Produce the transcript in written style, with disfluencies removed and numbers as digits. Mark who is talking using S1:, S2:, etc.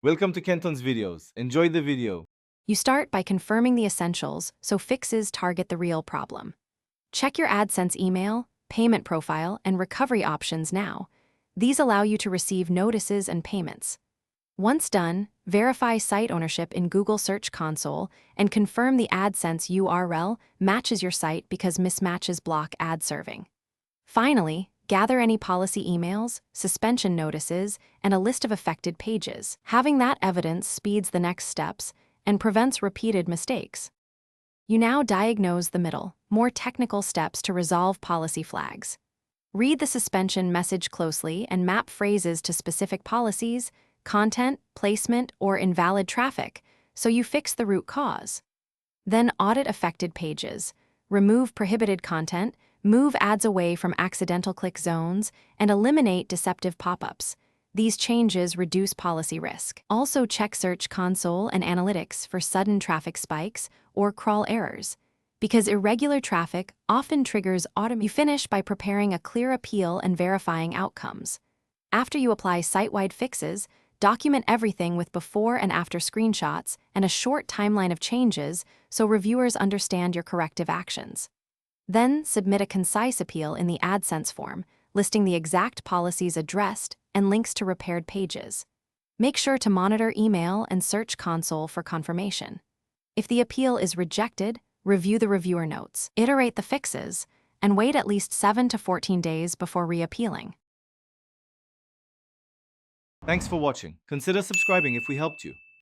S1: Welcome to Kenton's videos. Enjoy the video.
S2: You start by confirming the essentials so fixes target the real problem. Check your AdSense email, payment profile, and recovery options now. These allow you to receive notices and payments. Once done, verify site ownership in Google Search Console and confirm the AdSense URL matches your site because mismatches block ad serving. Finally, gather any policy emails, suspension notices, and a list of affected pages. Having that evidence speeds the next steps and prevents repeated mistakes. You now diagnose the middle, more technical steps to resolve policy flags. Read the suspension message closely and map phrases to specific policies, content, placement, or invalid traffic, so you fix the root cause. Then audit affected pages, remove prohibited content, move ads away from accidental click zones, and eliminate deceptive pop-ups. These changes reduce policy risk. Also check Search Console and Analytics for sudden traffic spikes or crawl errors, because irregular traffic often triggers automation. You finish by preparing a clear appeal and verifying outcomes. After you apply site-wide fixes, document everything with before and after screenshots and a short timeline of changes so reviewers understand your corrective actions. Then submit a concise appeal in the AdSense form, listing the exact policies addressed and links to repaired pages. Make sure to monitor email and Search Console for confirmation. If the appeal is rejected, review the reviewer notes, iterate the fixes, and wait at least 7 to 14 days before reappealing.
S1: Thanks for watching. Consider subscribing if we helped you.